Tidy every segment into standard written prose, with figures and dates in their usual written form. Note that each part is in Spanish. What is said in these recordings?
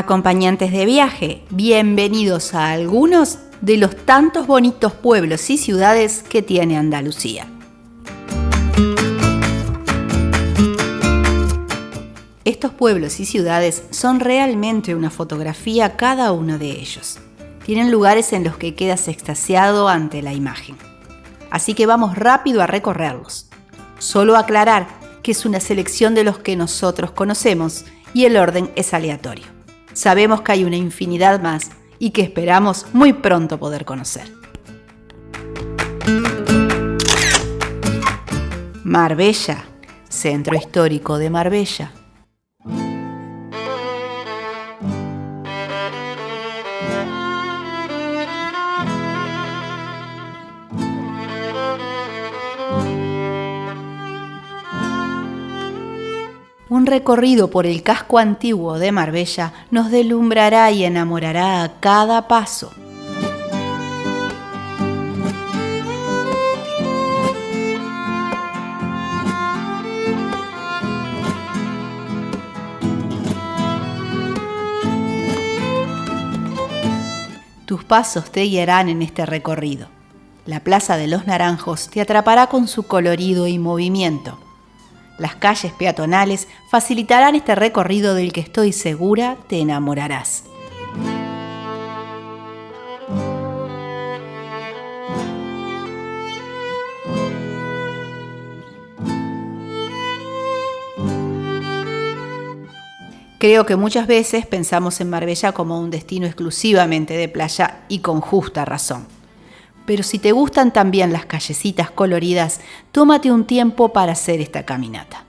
Acompañantes de viaje, bienvenidos a algunos de los tantos bonitos pueblos y ciudades que tiene Andalucía. Estos pueblos y ciudades son realmente una fotografía cada uno de ellos. Tienen lugares en los que quedas extasiado ante la imagen. Así que vamos rápido a recorrerlos. Solo aclarar que es una selección de los que nosotros conocemos y el orden es aleatorio. Sabemos que hay una infinidad más y que esperamos muy pronto poder conocer. Marbella, centro histórico de Marbella. Un recorrido por el casco antiguo de Marbella nos deslumbrará y enamorará a cada paso. Tus pasos te guiarán en este recorrido. La Plaza de los Naranjos te atrapará con su colorido y movimiento. Las calles peatonales facilitarán este recorrido del que estoy segura te enamorarás. Creo que muchas veces pensamos en Marbella como un destino exclusivamente de playa y con justa razón. Pero si te gustan también las callecitas coloridas, tómate un tiempo para hacer esta caminata.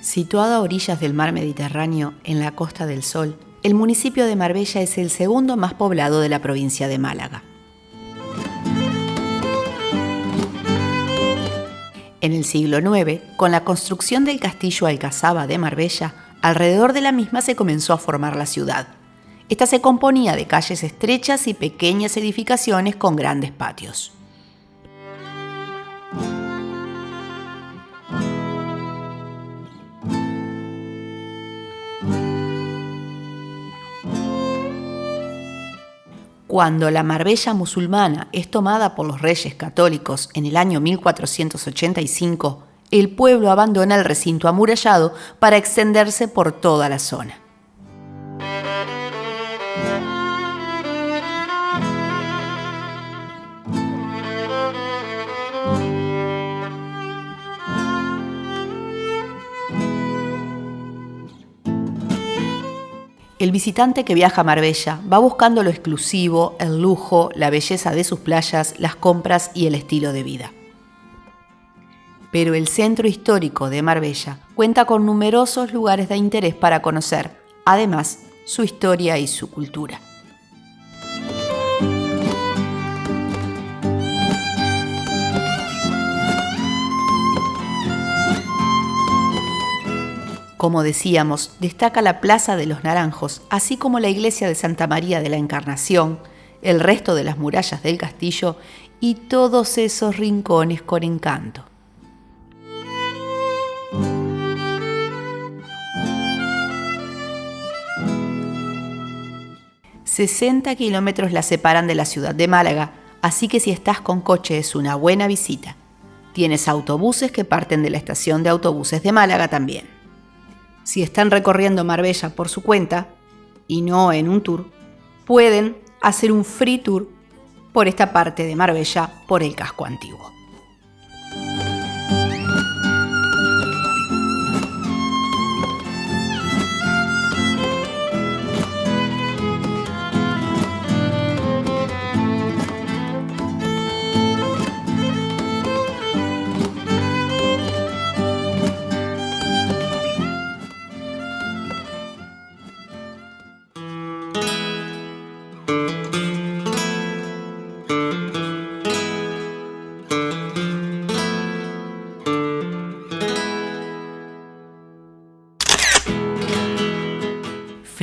Situado a orillas del mar Mediterráneo, en la Costa del Sol, el municipio de Marbella es el segundo más poblado de la provincia de Málaga. En el siglo IX, con la construcción del castillo Alcazaba de Marbella, alrededor de la misma se comenzó a formar la ciudad. Esta se componía de calles estrechas y pequeñas edificaciones con grandes patios. Cuando la Marbella musulmana es tomada por los reyes católicos en el año 1485, el pueblo abandona el recinto amurallado para extenderse por toda la zona. El visitante que viaja a Marbella va buscando lo exclusivo, el lujo, la belleza de sus playas, las compras y el estilo de vida. Pero el centro histórico de Marbella cuenta con numerosos lugares de interés para conocer, además, su historia y su cultura. Como decíamos, destaca la Plaza de los Naranjos, así como la iglesia de Santa María de la Encarnación, el resto de las murallas del castillo y todos esos rincones con encanto. ...60 kilómetros la separan de la ciudad de Málaga, así que si estás con coche es una buena visita. Tienes autobuses que parten de la estación de autobuses de Málaga también. Si están recorriendo Marbella por su cuenta, y no en un tour, pueden hacer un free tour por esta parte de Marbella por el casco antiguo.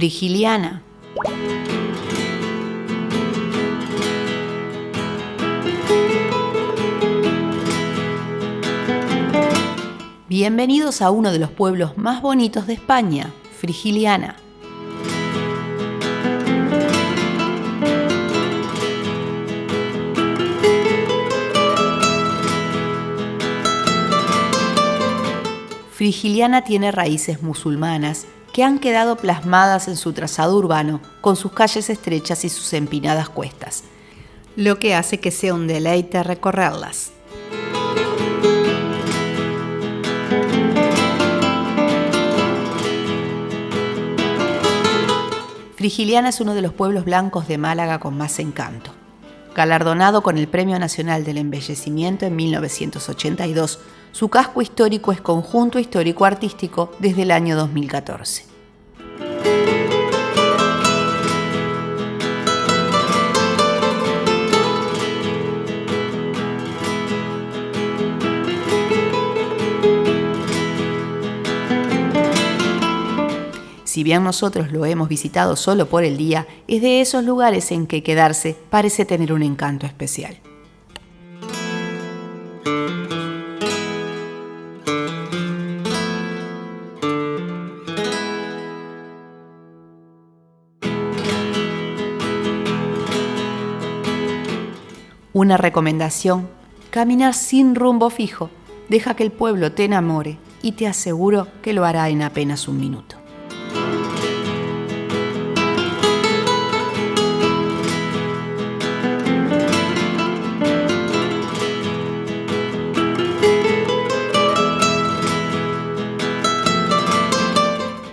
Frigiliana. Bienvenidos a uno de los pueblos más bonitos de España, Frigiliana. Frigiliana tiene raíces musulmanas que han quedado plasmadas en su trazado urbano, con sus calles estrechas y sus empinadas cuestas, lo que hace que sea un deleite recorrerlas. Frigiliana es uno de los pueblos blancos de Málaga con más encanto. Galardonado con el Premio Nacional del Embellecimiento en 1982, su casco histórico es conjunto histórico-artístico desde el año 2014. Si bien nosotros lo hemos visitado solo por el día, es de esos lugares en que quedarse parece tener un encanto especial. Una recomendación: caminar sin rumbo fijo. Deja que el pueblo te enamore y te aseguro que lo hará en apenas un minuto.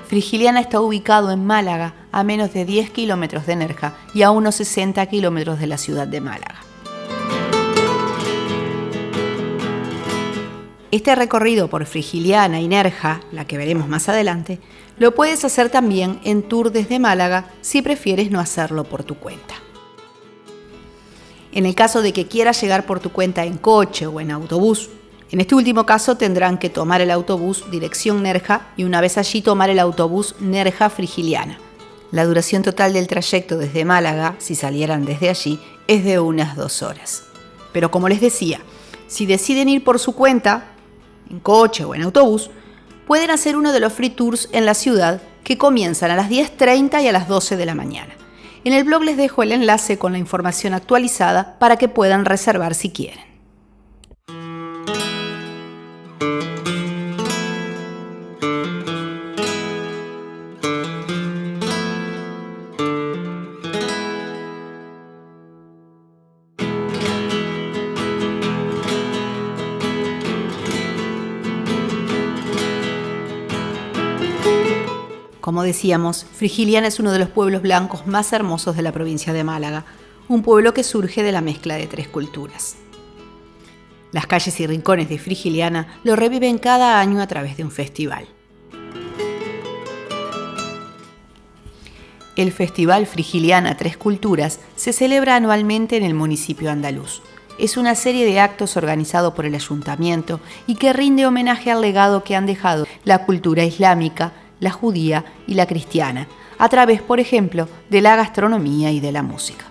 Frigiliana está ubicado en Málaga, a menos de 10 kilómetros de Nerja y a unos 60 kilómetros de la ciudad de Málaga. Este recorrido por Frigiliana y Nerja, la que veremos más adelante, lo puedes hacer también en tour desde Málaga si prefieres no hacerlo por tu cuenta. En el caso de que quieras llegar por tu cuenta en coche o en autobús, en este último caso tendrán que tomar el autobús dirección Nerja y una vez allí tomar el autobús Nerja-Frigiliana. La duración total del trayecto desde Málaga, si salieran desde allí, es de unas 2 horas. Pero como les decía, si deciden ir por su cuenta, en coche o en autobús, pueden hacer uno de los free tours en la ciudad que comienzan a las 10:30 y a las 12 de la mañana. En el blog les dejo el enlace con la información actualizada para que puedan reservar si quieren. Como decíamos, Frigiliana es uno de los pueblos blancos más hermosos de la provincia de Málaga, un pueblo que surge de la mezcla de 3 culturas. Las calles y rincones de Frigiliana lo reviven cada año a través de un festival. El Festival Frigiliana 3 Culturas se celebra anualmente en el municipio andaluz. Es una serie de actos organizado por el ayuntamiento y que rinde homenaje al legado que han dejado la cultura islámica, la judía y la cristiana, a través, por ejemplo, de la gastronomía y de la música.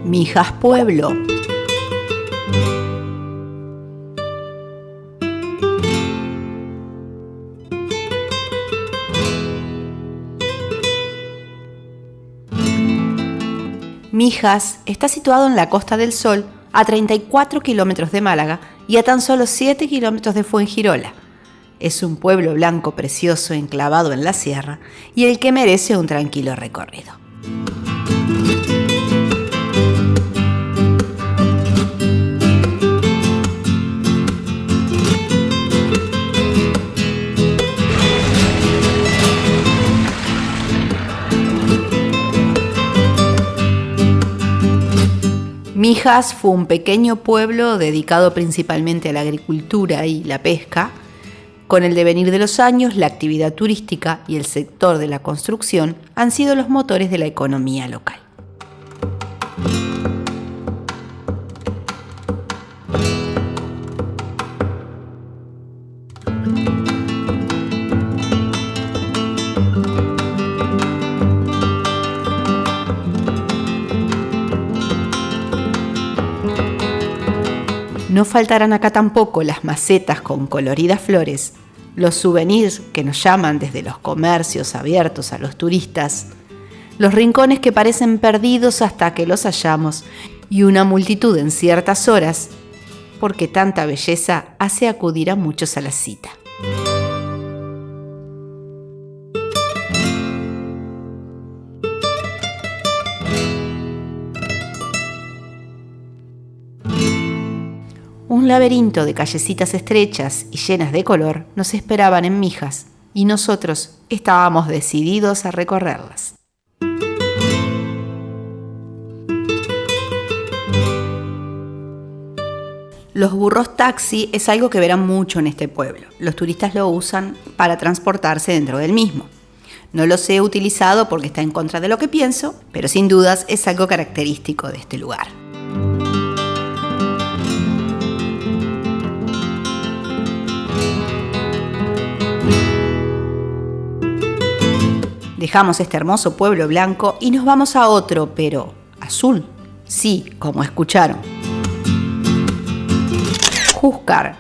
Mijas Pueblo. Mijas está situado en la Costa del Sol, a 34 kilómetros de Málaga y a tan solo 7 kilómetros de Fuengirola. Es un pueblo blanco precioso enclavado en la sierra y el que merece un tranquilo recorrido. Mijas fue un pequeño pueblo dedicado principalmente a la agricultura y la pesca. Con el devenir de los años, la actividad turística y el sector de la construcción han sido los motores de la economía local. No faltarán acá tampoco las macetas con coloridas flores, los souvenirs que nos llaman desde los comercios abiertos a los turistas, los rincones que parecen perdidos hasta que los hallamos y una multitud en ciertas horas, porque tanta belleza hace acudir a muchos a la cita. Un laberinto de callecitas estrechas y llenas de color nos esperaban en Mijas y nosotros estábamos decididos a recorrerlas. Los burros taxi es algo que verán mucho en este pueblo. Los turistas lo usan para transportarse dentro del mismo. No los he utilizado porque está en contra de lo que pienso, pero sin dudas es algo característico de este lugar. Dejamos este hermoso pueblo blanco y nos vamos a otro, pero azul. Sí, como escucharon. Júzcar,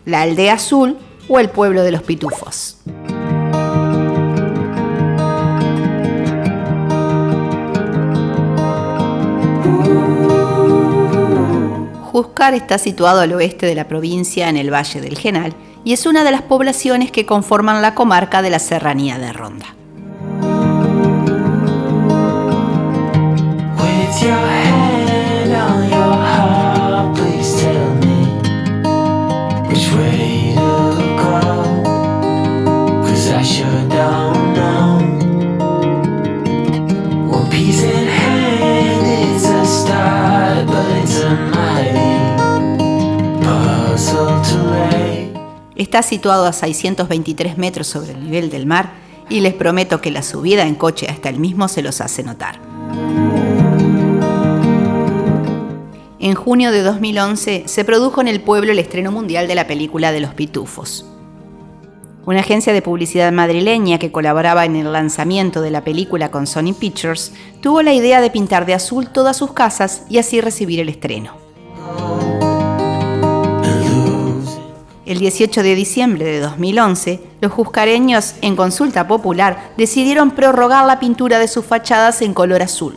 la aldea azul o el pueblo de los pitufos. Júzcar está situado al oeste de la provincia en el Valle del Genal y es una de las poblaciones que conforman la comarca de la Serranía de Ronda. Your hand on your heart, please tell me which way to go, 'cause I sure don't know. One piece in hand is a start, but it's a mighty puzzle to lay. Está situado a 623 metros sobre el nivel del mar y les prometo que la subida en coche hasta el mismo se los hace notar. En junio de 2011 se produjo en el pueblo el estreno mundial de la película de los Pitufos. Una agencia de publicidad madrileña que colaboraba en el lanzamiento de la película con Sony Pictures tuvo la idea de pintar de azul todas sus casas y así recibir el estreno. El 18 de diciembre de 2011, los juzcareños, en consulta popular, decidieron prorrogar la pintura de sus fachadas en color azul.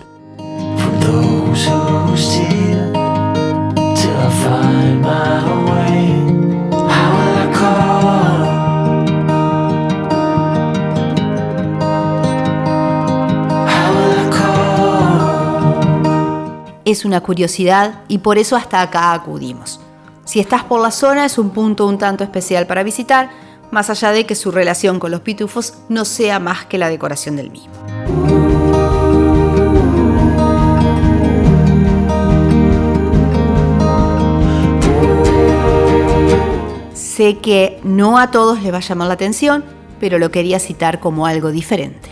Es una curiosidad y por eso hasta acá acudimos. Si estás por la zona es un punto un tanto especial para visitar, más allá de que su relación con los pitufos no sea más que la decoración del mismo. Sé que no a todos les va a llamar la atención, pero lo quería citar como algo diferente.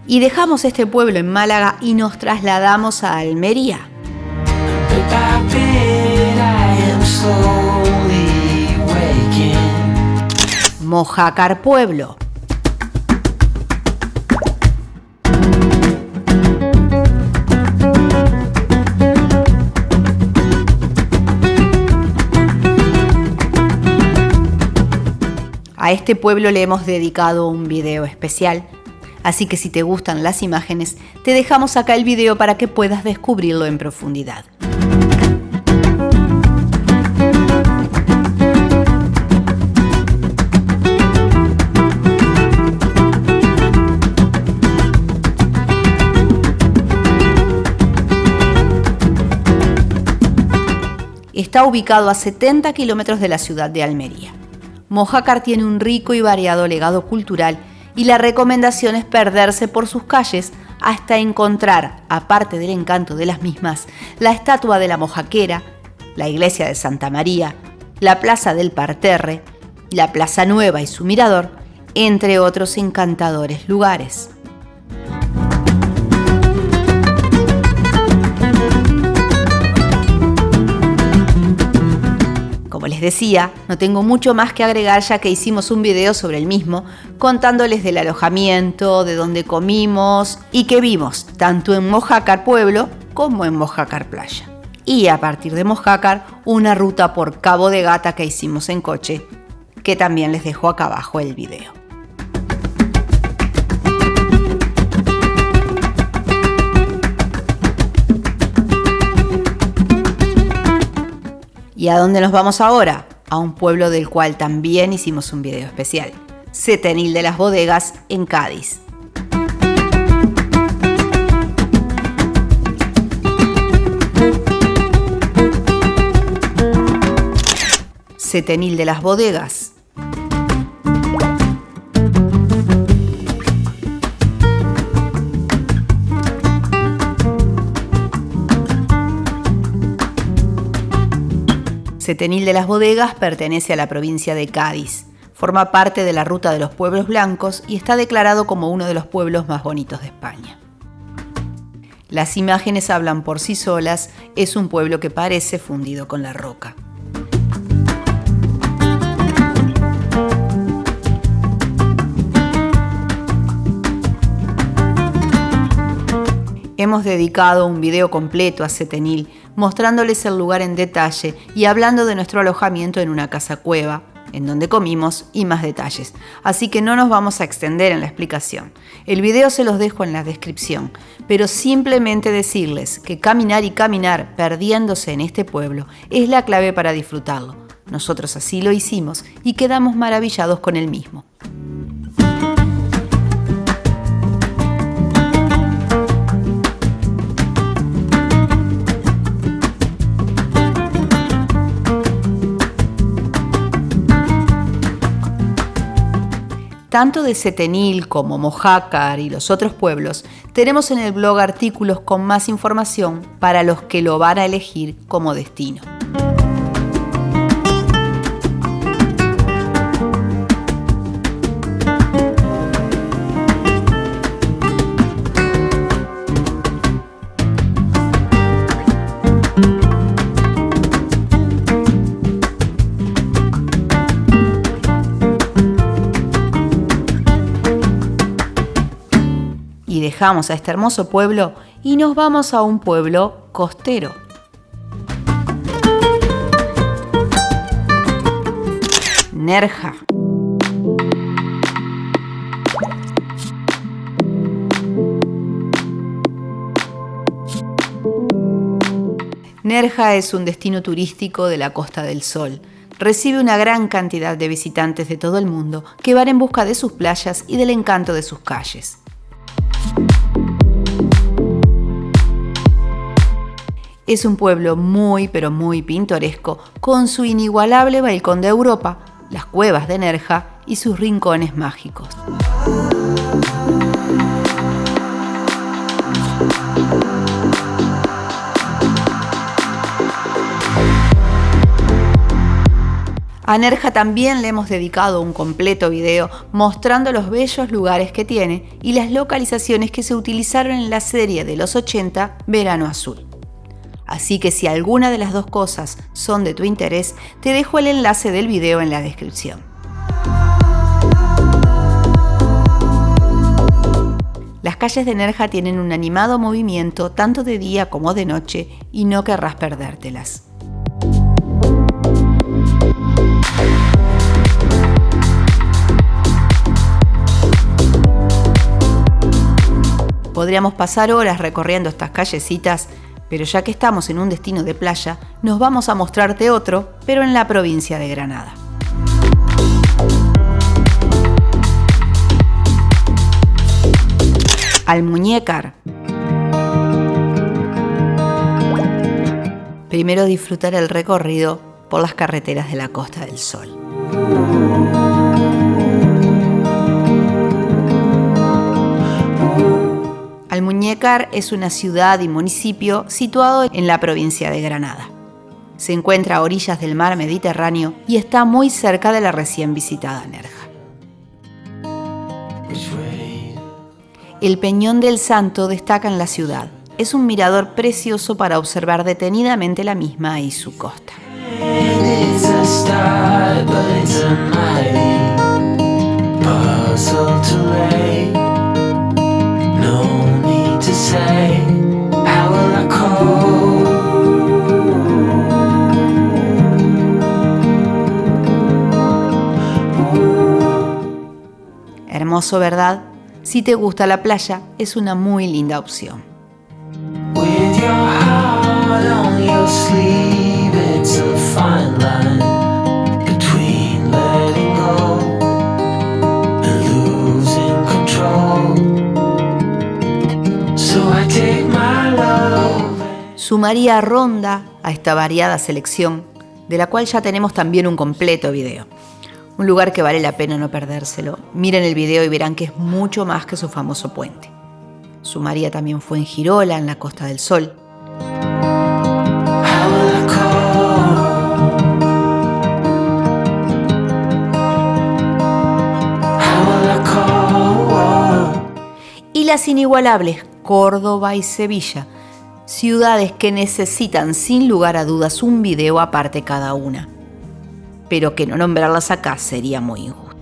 Y dejamos este pueblo en Málaga y nos trasladamos a Almería. Mojácar Pueblo. A este pueblo le hemos dedicado un video especial, así que si te gustan las imágenes, te dejamos acá el video para que puedas descubrirlo en profundidad. Está ubicado a 70 kilómetros de la ciudad de Almería. Mojácar tiene un rico y variado legado cultural y la recomendación es perderse por sus calles hasta encontrar, aparte del encanto de las mismas, la estatua de la mojaquera, la iglesia de Santa María, la plaza del Parterre, la Plaza Nueva y su mirador, entre otros encantadores lugares. Como les decía, no tengo mucho más que agregar ya que hicimos un video sobre el mismo, contándoles del alojamiento, de dónde comimos y qué vimos, tanto en Mojácar Pueblo como en Mojácar Playa. Y a partir de Mojácar, una ruta por Cabo de Gata que hicimos en coche, que también les dejo acá abajo el video. ¿Y a dónde nos vamos ahora? A un pueblo del cual también hicimos un video especial, Setenil de las Bodegas, en Cádiz. Setenil de las Bodegas. Setenil de las Bodegas pertenece a la provincia de Cádiz, forma parte de la Ruta de los Pueblos Blancos y está declarado como uno de los pueblos más bonitos de España. Las imágenes hablan por sí solas, es un pueblo que parece fundido con la roca. Hemos dedicado un video completo a Setenil, mostrándoles el lugar en detalle y hablando de nuestro alojamiento en una casa cueva, en donde comimos y más detalles. Así que no nos vamos a extender en la explicación. El video se los dejo en la descripción, pero simplemente decirles que caminar y caminar perdiéndose en este pueblo es la clave para disfrutarlo. Nosotros así lo hicimos y quedamos maravillados con el mismo. Tanto de Setenil como Mojácar y los otros pueblos, tenemos en el blog artículos con más información para los que lo van a elegir como destino. Y dejamos a este hermoso pueblo y nos vamos a un pueblo costero. Nerja. Nerja es un destino turístico de la Costa del Sol. Recibe una gran cantidad de visitantes de todo el mundo que van en busca de sus playas y del encanto de sus calles. Es un pueblo muy pero muy pintoresco, con su inigualable balcón de Europa, las cuevas de Nerja y sus rincones mágicos. A Nerja también le hemos dedicado un completo video mostrando los bellos lugares que tiene y las localizaciones que se utilizaron en la serie de los 80, Verano Azul. Así que si alguna de las dos cosas son de tu interés, te dejo el enlace del video en la descripción. Las calles de Nerja tienen un animado movimiento tanto de día como de noche y no querrás perdértelas. Podríamos pasar horas recorriendo estas callecitas, pero ya que estamos en un destino de playa, nos vamos a mostrarte otro, pero en la provincia de Granada. Almuñécar. Primero disfrutar el recorrido por las carreteras de la Costa del Sol. Almuñécar es una ciudad y municipio situado en la provincia de Granada. Se encuentra a orillas del mar Mediterráneo y está muy cerca de la recién visitada Nerja. El Peñón del Santo destaca en la ciudad. Es un mirador precioso para observar detenidamente la misma y su costa. Hermoso, ¿verdad? Si te gusta la playa, es una muy linda opción. Sumaría ronda a esta variada selección, de la cual ya tenemos también un completo video. Un lugar que vale la pena no perdérselo. Miren el video y verán que es mucho más que su famoso puente. Sumaría también Fuengirola, en la Costa del Sol. Y las inigualables Córdoba y Sevilla, ciudades que necesitan sin lugar a dudas un video aparte cada una, pero que no nombrarlas acá sería muy injusto.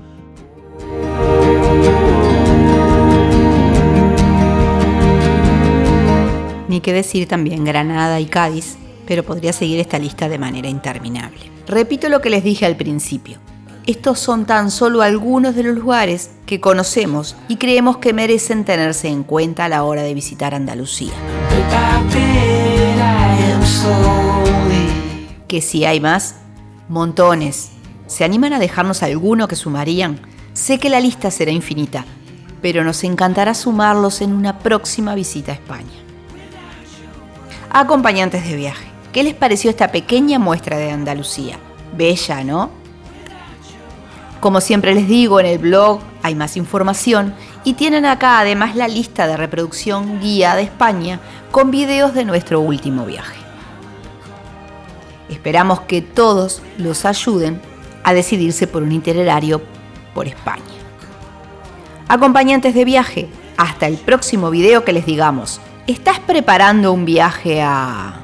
Ni que decir también Granada y Cádiz, pero podría seguir esta lista de manera interminable. Repito lo que les dije al principio. Estos son tan solo algunos de los lugares que conocemos y creemos que merecen tenerse en cuenta a la hora de visitar Andalucía. Que si hay más, montones. ¿Se animan a dejarnos alguno que sumarían? Sé que la lista será infinita, pero nos encantará sumarlos en una próxima visita a España. Acompañantes de viaje, ¿qué les pareció esta pequeña muestra de Andalucía? Bella, ¿no? Como siempre les digo, en el blog hay más información y tienen acá además la lista de reproducción guía de España con videos de nuestro último viaje. Esperamos que todos los ayuden a decidirse por un itinerario por España. Acompañantes de viaje, hasta el próximo video que les digamos, ¿estás preparando un viaje a...?